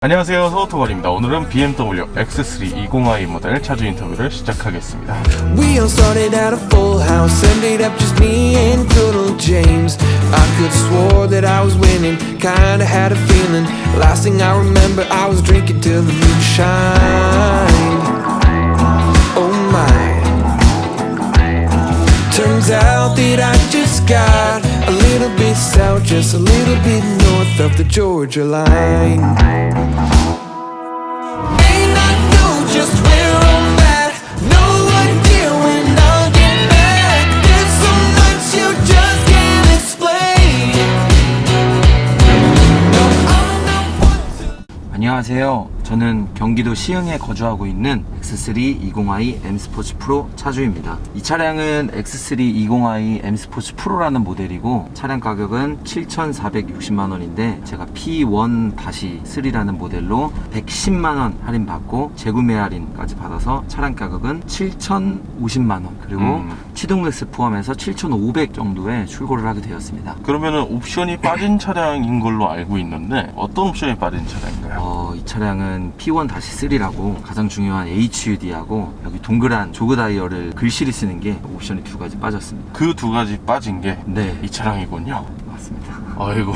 안녕하세요, 서우토걸입니다. 오늘은 BMW X3 20i 모델 차주 인터뷰를 시작하겠습니다. We all started at a full house, ended up just me and good old James. I could swore that I was winning, kinda had a feeling. Last thing I remember, I was drinking till the moonshine. Oh my. Turns out that I just got a little bit south, just a little bit north of the Georgia line. And I know just where I'm at, no idea when I'll get back. There's so much you just can't explain. No, I'm not one to. 안녕하세요. 저는 경기도 시흥에 거주하고 있는 X3 20i M 스포츠 프로 차주입니다. 이 차량은 X3 20i M 스포츠 프로라는 모델이고 차량 가격은 7,460만원인데 제가 P1-3라는 모델로 110만원 할인받고 재구매 할인까지 받아서 차량 가격은 7,050만원 그리고 취등록세 포함해서 7,500 정도에 출고를 하게 되었습니다. 그러면은 옵션이 빠진 차량인 걸로 알고 있는데 어떤 옵션이 빠진 차량인가요? 이 차량은 P1-3라고 가장 중요한 HUD하고 여기 동그란 조그 다이얼을 글씨를 쓰는 게 옵션이 두 가지 빠졌습니다. 그 두 가지 빠진 게 이 네, 차량이군요. 맞습니다. 아이고.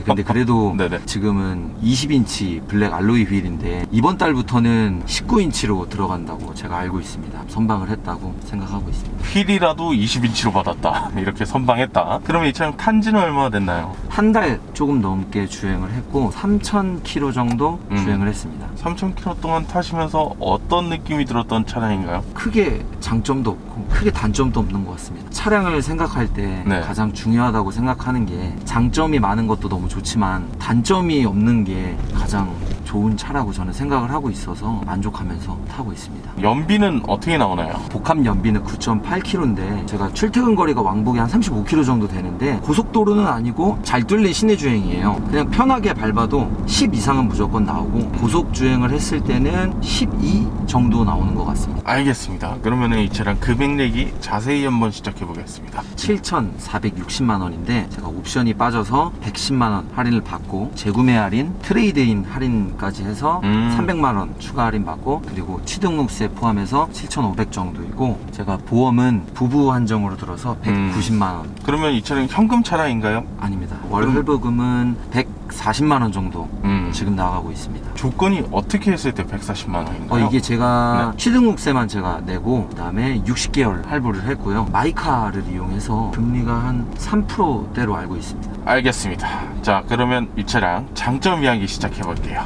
근데 그래도 네네. 지금은 20인치 블랙 알로이 휠인데 이번 달부터는 19인치로 들어간다고 제가 알고 있습니다. 선방을 했다고 생각하고 있습니다. 휠이라도 20인치로 받았다. 이렇게 선방했다. 그러면 이 차량 탄지는 얼마나 됐나요? 한 달 조금 넘게 주행을 했고 3,000km 정도 주행을 했습니다. 3,000km 동안 타시면서 어떤 느낌이 들었던 차량인가요? 크게 장점도 없고 크게 단점도 없는 것 같습니다. 차량을 생각할 때 네. 가장 중요하다고 생각하는 게 장점이 많은 것도 너무 좋지만 단점이 없는 게 가장 좋은 차라고 저는 생각을 하고 있어서 만족하면서 타고 있습니다. 연비는 어떻게 나오나요? 복합 연비는 9.8km인데 제가 출퇴근 거리가 왕복이 한 35km 정도 되는데 고속도로는 아니고 잘 뚫린 시내 주행이에요. 그냥 편하게 밟아도 10 이상은 무조건 나오고 고속 주행을 했을 때는 12 정도 나오는 것 같습니다. 알겠습니다. 그러면 이 차량 금액 얘기 자세히 한번 시작해 보겠습니다. 7,460만 원인데 제가 옵션이 빠져서 110만 원 할인을 받고 재구매 할인, 트레이드인 할인까지 해서 300만 원 추가 할인 받고 그리고 취등록세 포함해서 7,500 정도이고 제가 보험은 부부 한정으로 들어서 190만 원. 그러면 이 차량 현금 차량인가요? 아닙니다. 월 할부금은 140만 원 정도 지금 나가고 있습니다. 조건이 어떻게 했을 때 140만 원인가요? 이게 제가 취등록세만 제가 내고 그다음에 60개월 할부를 했고요. 마이카를 이용해서 금리가 한 3%대로 알고 있습니다. 알겠습니다. 자, 그러면 이 차량 장점 이야기 시작해 볼게요.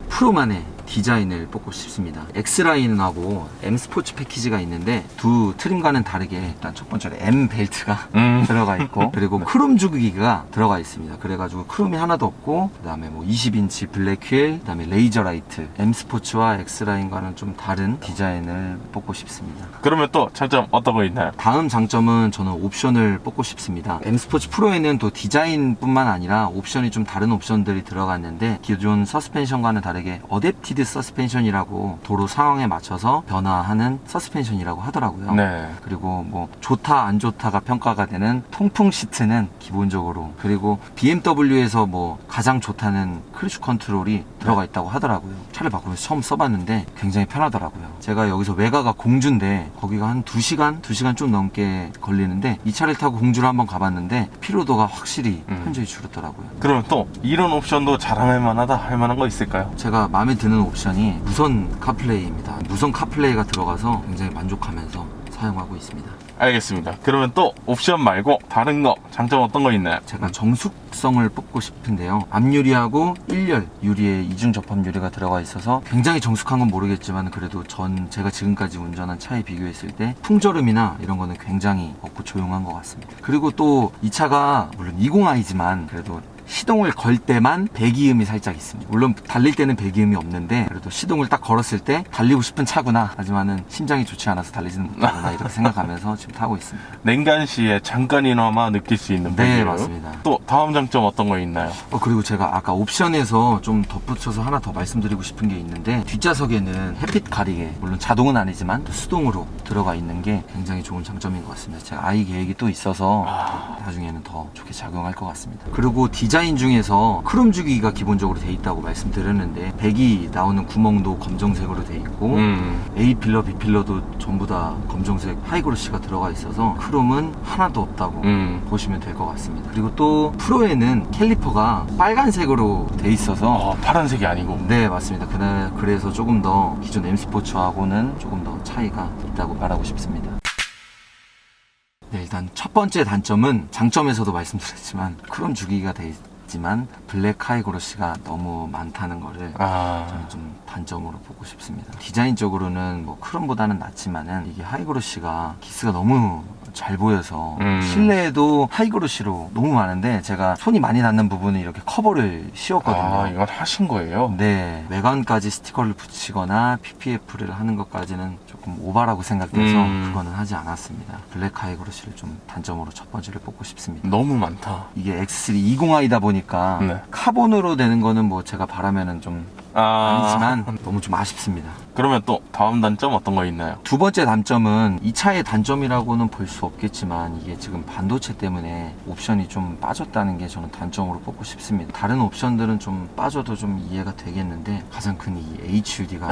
프로만의 디자인을 뽑고 싶습니다. X라인하고 M 스포츠 패키지가 있는데 두 트림과는 다르게 일단 첫 번째로 M 벨트가 들어가 있고 그리고 크롬 주기가 들어가 있습니다. 그래가지고 크롬이 하나도 없고 그 다음에 뭐 20인치 블랙 휠, 그 다음에 레이저 라이트 M 스포츠와 X라인과는 좀 다른 디자인을 뽑고 싶습니다. 그러면 또 장점 어떤 거 있나요? 다음 장점은 저는 옵션을 뽑고 싶습니다. M 스포츠 프로에는 또 디자인뿐만 아니라 옵션이 좀 다른 옵션들이 들어갔는데 기존 서스펜션과는 다르게 어댑티드 서스펜션이라고 도로 상황에 맞춰서 변화하는 서스펜션이라고 하더라고요. 네. 그리고 뭐 좋다 안 좋다가 평가가 되는 통풍 시트는 기본적으로 그리고 BMW에서 뭐 가장 좋다는 크루즈 컨트롤이 들어가 있다고 하더라고요. 차를 바꾸면서 처음 써봤는데 굉장히 편하더라고요. 제가 여기서 외가가 공주인데 거기가 한 2시간 좀 넘게 걸리는데 이 차를 타고 공주를 한번 가봤는데 피로도가 확실히 현저히 줄었더라고요. 그러면 또 이런 옵션도 자랑할 만하다 할 만한 거 있을까요? 제가 마음에 드는 옵션이 무선 카플레이입니다. 무선 카플레이가 들어가서 굉장히 만족하면서 사용하고 있습니다. 알겠습니다. 그러면 또 옵션 말고 다른 거 장점 어떤 거 있나요? 제가 정숙성을 뽑고 싶은데요. 앞유리하고 1열 유리에 이중 접합 유리가 들어가 있어서 굉장히 정숙한 건 모르겠지만 그래도 제가 지금까지 운전한 차에 비교했을 때 풍절음이나 이런 거는 굉장히 없고 조용한 것 같습니다. 그리고 또 이 차가 물론 20i지만 그래도 시동을 걸 때만 배기음이 살짝 있습니다. 물론 달릴 때는 배기음이 없는데 그래도 시동을 딱 걸었을 때 달리고 싶은 차구나 하지만은 심장이 좋지 않아서 달리지는 못하구나 이렇게 생각하면서 지금 타고 있습니다. 냉간 시에 잠깐이나마 느낄 수 있는 네, 배기음. 맞습니다. 또 다음 장점 어떤 거 있나요? 그리고 제가 아까 옵션에서 좀 덧붙여서 하나 더 말씀드리고 싶은 게 있는데 뒷좌석에는 햇빛 가리개 물론 자동은 아니지만 또 수동으로 들어가 있는 게 굉장히 좋은 장점인 것 같습니다. 제가 아이 계획이 또 있어서 나중에는 더 좋게 작용할 것 같습니다. 그리고 디자인 디자인 중에서 크롬 주기가 기본적으로 돼 있다고 말씀드렸는데 배기 나오는 구멍도 검정색으로 돼 있고 A 필러, B 필러도 전부 다 검정색 하이그로시가 들어가 있어서 크롬은 하나도 없다고 보시면 될 것 같습니다. 그리고 또 프로에는 캘리퍼가 빨간색으로 돼 있어서 파란색이 아니고. 네, 맞습니다. 그래서 조금 더 기존 M 스포츠하고는 조금 더 차이가 있다고 말하고 싶습니다. 네, 일단 첫 번째 단점은 장점에서도 말씀드렸지만 크롬 주기가 돼 있지만 블랙 하이그로시가 너무 많다는 거를 저는 좀 단점으로 보고 싶습니다. 디자인적으로는 뭐 크롬보다는 낫지만은 이게 하이그로시가 기스가 너무 잘 보여서 실내에도 하이그로시로 너무 많은데 제가 손이 많이 닿는 부분에 이렇게 커버를 씌웠거든요. 이건 하신 거예요? 네, 외관까지 스티커를 붙이거나 PPF를 하는 것까지는 조금 오바라고 생각돼서 그거는 하지 않았습니다. 블랙 하이그로시를 좀 단점으로 첫 번째를 뽑고 싶습니다. 너무 많다. 이게 X3 20i다 보니까 네. 카본으로 되는 거는 뭐 제가 바라면은 좀 아니지만 너무 좀 아쉽습니다. 그러면 또 다음 단점 어떤 거 있나요? 두 번째 단점은 이 차의 단점이라고는 볼 수 없겠지만 이게 지금 반도체 때문에 옵션이 좀 빠졌다는 게 저는 단점으로 뽑고 싶습니다. 다른 옵션들은 좀 빠져도 좀 이해가 되겠는데 가장 큰 이 HUD가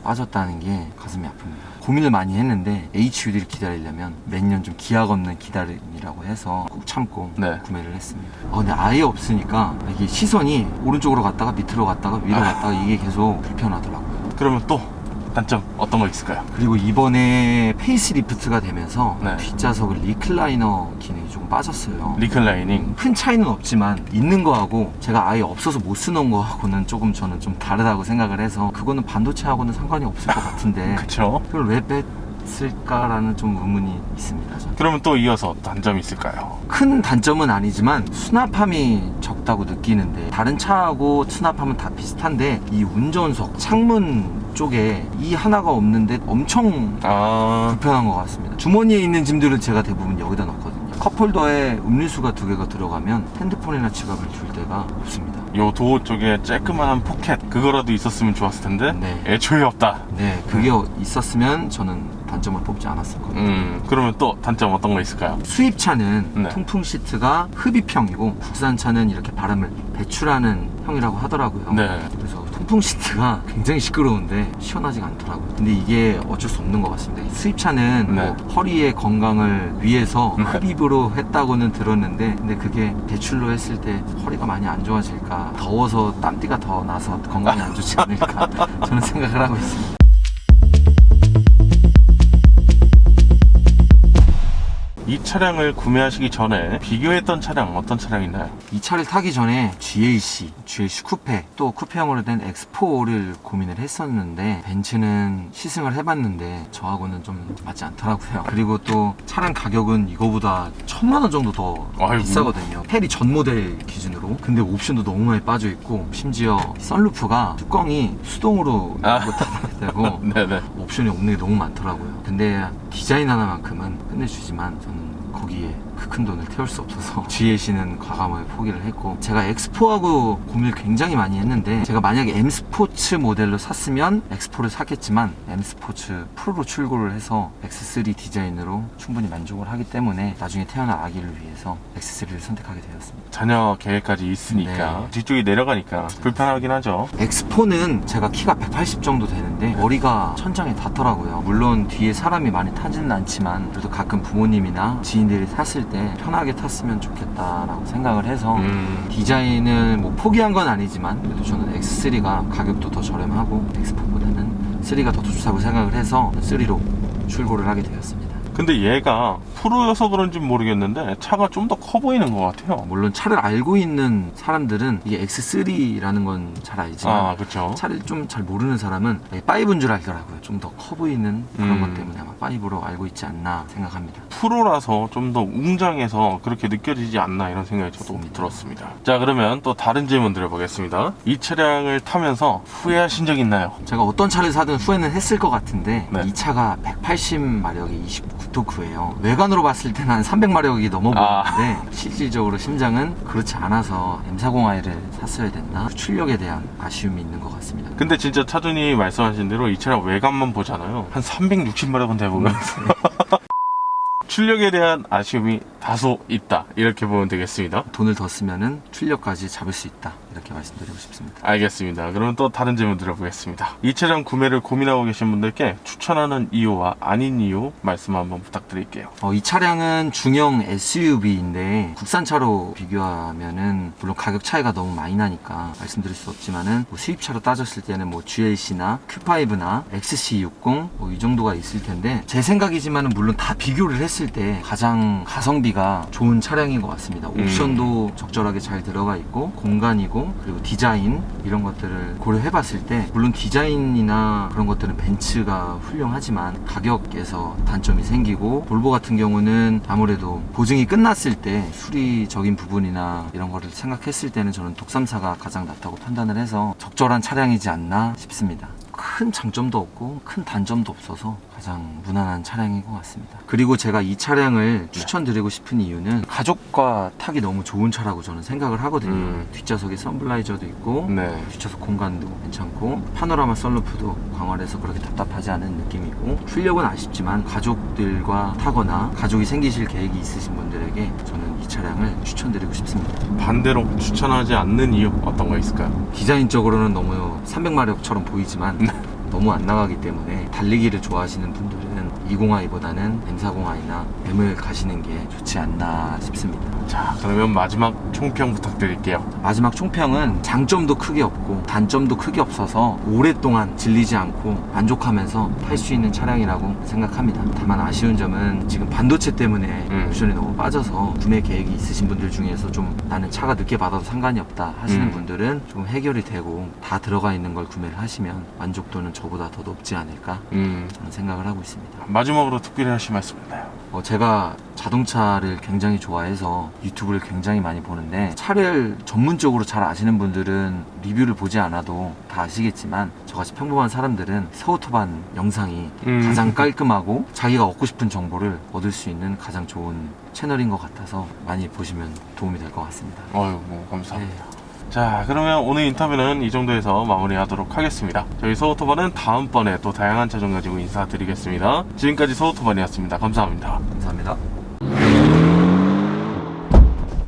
빠졌다는 게 가슴이 아픕니다. 고민을 많이 했는데 HUD를 기다리려면 몇 년 좀 기약 없는 기다림이라고 해서 꼭 참고 구매를 했습니다. 근데 아예 없으니까 이게 시선이 오른쪽으로 갔다가 밑으로 갔다가 위로 갔다가 이게 계속 불편하더라고요. 그러면 또 단점 어떤 거 있을까요? 그리고 이번에 페이스리프트가 되면서 네. 뒷좌석을 리클라이너 기능이 조금 빠졌어요. 리클라이닝. 큰 차이는 없지만 있는 거하고 제가 아예 없어서 못 쓰는 거하고는 조금 저는 좀 다르다고 생각을 해서 그거는 반도체하고는 상관이 없을 것 같은데 그쵸? 그걸 왜 뺐을까라는 좀 의문이 있습니다. 저는. 그러면 또 이어서 단점이 있을까요? 큰 단점은 아니지만 수납함이 적다고 느끼는데 다른 차하고 수납함은 다 비슷한데 이 운전석 창문 쪽에 이 하나가 없는데 엄청 불편한 것 같습니다. 주머니에 있는 짐들은 제가 대부분 여기다 넣거든요. 컵홀더에 음료수가 2개가 들어가면 핸드폰이나 지갑을 둘 데가 없습니다. 요 도어 쪽에 쬐끄만한 포켓 그거라도 있었으면 좋았을 텐데 네. 애초에 없다. 네, 그게 있었으면 저는 단점을 뽑지 않았을 겁니다. 그러면 또 단점 어떤 거 있을까요? 수입차는 통풍 시트가 흡입형이고 국산차는 이렇게 바람을 배출하는 형이라고 하더라고요. 네. 그래서 통풍 시트가 굉장히 시끄러운데 시원하지가 않더라고요. 근데 이게 어쩔 수 없는 것 같습니다. 수입차는 뭐 허리의 건강을 위해서 흡입으로 했다고는 들었는데 근데 그게 배출로 했을 때 허리가 많이 안 좋아질까, 더워서 땀띠가 더 나서 건강이 안 좋지 않을까 저는 생각을 하고 있습니다. 이 차량을 구매하시기 전에 비교했던 차량 어떤 차량 있나요? 이 차를 타기 전에 GLC 쿠페 또 쿠페형으로 된 X4를 고민을 했었는데 벤츠는 시승을 해봤는데 저하고는 좀 맞지 않더라고요. 그리고 또 차량 가격은 이거보다 1000만 원 정도 더 비싸거든요. 페리 전 모델 기준으로. 근데 옵션도 너무 많이 빠져 있고 심지어 선루프가 뚜껑이 수동으로 닫아야 되고 네네. 옵션이 없는 게 너무 많더라고요. 근데 디자인 하나만큼은 끝내주지만 저는 거기에 그 큰 돈을 태울 수 없어서 GLC는 과감하게 포기를 했고 제가 X4하고 고민을 굉장히 많이 했는데 제가 만약에 M 스포츠 모델로 샀으면 X4를 사겠지만 M 스포츠 프로로 출고를 해서 X3 디자인으로 충분히 만족을 하기 때문에 나중에 태어날 아기를 위해서 X3를 선택하게 되었습니다. 자녀 계획까지 있으니까 뒤쪽이 내려가니까 불편하긴 하죠. X4는 제가 키가 180 정도 되는데 머리가 천장에 닿더라고요. 물론 뒤에 사람이 많이 타지는 않지만 그래도 가끔 부모님이나 지인들이 탔을 때 편하게 탔으면 좋겠다라고 생각을 해서 디자인을 뭐 포기한 건 아니지만 그래도 저는 X3가 가격도 더 저렴하고 X4보다는 3가 더 좋다고 생각을 해서 3로 출고를 하게 되었습니다. 근데 얘가 프로여서 그런지 모르겠는데 차가 좀 더 커 보이는 것 같아요. 물론 차를 알고 있는 사람들은 이게 X3라는 건 잘 알지만 그렇죠. 차를 좀 잘 모르는 사람은 5인 줄 알더라고요. 좀 더 커 보이는 그런 것 때문에 아마 5로 알고 있지 않나 생각합니다. 프로라서 좀 더 웅장해서 그렇게 느껴지지 않나 이런 생각이 저도 들었습니다. 자, 그러면 또 다른 질문 드려보겠습니다. 이 차량을 타면서 후회하신 적 있나요? 제가 어떤 차를 사든 후회는 했을 것 같은데 네. 이 차가 180마력에 29토크예요. 외관으로 봤을 때는 한 300마력이 넘어 보이는데 실질적으로 심장은 그렇지 않아서 M40i를 샀어야 됐나? 출력에 대한 아쉬움이 있는 것 같습니다. 근데 진짜 차주님이 말씀하신 대로 이 차량 외관만 보잖아요. 한 360마력은 돼보면 출력에 대한 아쉬움이 다소 있다, 이렇게 보면 되겠습니다. 돈을 더 쓰면은 출력까지 잡을 수 있다, 이렇게 말씀드리고 싶습니다. 알겠습니다. 그럼 또 다른 질문 드려보겠습니다. 이 차량 구매를 고민하고 계신 분들께 추천하는 이유와 아닌 이유 말씀 한번 부탁드릴게요. 이 차량은 중형 SUV인데 국산차로 비교하면은 물론 가격 차이가 너무 많이 나니까 말씀드릴 수 없지만은 뭐 수입차로 따졌을 때는 뭐 GLC나 Q5나 XC60 뭐 이 정도가 있을 텐데, 제 생각이지만은 물론 다 비교를 했을 때 가장 가성비가 좋은 차량인 것 같습니다. 옵션도 적절하게 잘 들어가 있고, 공간이고, 그리고 디자인 이런 것들을 고려해 봤을 때 물론 디자인이나 그런 것들은 벤츠가 훌륭하지만 가격에서 단점이 생기고, 볼보 같은 경우는 아무래도 보증이 끝났을 때 수리적인 부분이나 이런 거를 생각했을 때는 저는 독삼사가 가장 낫다고 판단을 해서 적절한 차량이지 않나 싶습니다. 큰 장점도 없고 큰 단점도 없어서 가장 무난한 차량인 것 같습니다. 그리고 제가 이 차량을 추천드리고 싶은 이유는 가족과 타기 너무 좋은 차라고 저는 생각을 하거든요. 뒷좌석에 선블라이저도 있고, 네. 뒷좌석 공간도 괜찮고, 파노라마 썬루프도 광활해서 그렇게 답답하지 않은 느낌이고, 출력은 아쉽지만 가족들과 타거나 가족이 생기실 계획이 있으신 분들에게 저는 이 차량을 추천드리고 싶습니다. 반대로 추천하지 않는 이유 어떤 거 있을까요? 디자인적으로는 너무 300마력처럼 보이지만 너무 안 나가기 때문에 달리기를 좋아하시는 분들은 205i보다는 M40i나 M을 가시는 게 좋지 않나 싶습니다. 자, 그러면 마지막 총평 부탁드릴게요. 마지막 총평은 장점도 크게 없고 단점도 크게 없어서 오랫동안 질리지 않고 만족하면서 탈 수 있는 차량이라고 생각합니다. 다만 아쉬운 점은 지금 반도체 때문에 옵션이 너무 빠져서 구매 계획이 있으신 분들 중에서 좀 나는 차가 늦게 받아도 상관이 없다 하시는 분들은 좀 해결이 되고 다 들어가 있는 걸 구매를 하시면 만족도는 저보다 더 높지 않을까 저는 생각을 하고 있습니다. 마지막으로 특별히 하실 말씀 있나요? 제가 자동차를 굉장히 좋아해서 유튜브를 굉장히 많이 보는데, 차를 전문적으로 잘 아시는 분들은 리뷰를 보지 않아도 다 아시겠지만 저같이 평범한 사람들은 서오토반 영상이 가장 깔끔하고 자기가 얻고 싶은 정보를 얻을 수 있는 가장 좋은 채널인 것 같아서 많이 보시면 도움이 될 것 같습니다. 어휴, 뭐 감사합니다. 자, 그러면 오늘 인터뷰는 이 정도에서 마무리하도록 하겠습니다. 저희 서오토반은 다음번에 또 다양한 차종 가지고 인사드리겠습니다. 지금까지 서오토반이었습니다. 감사합니다. 감사합니다.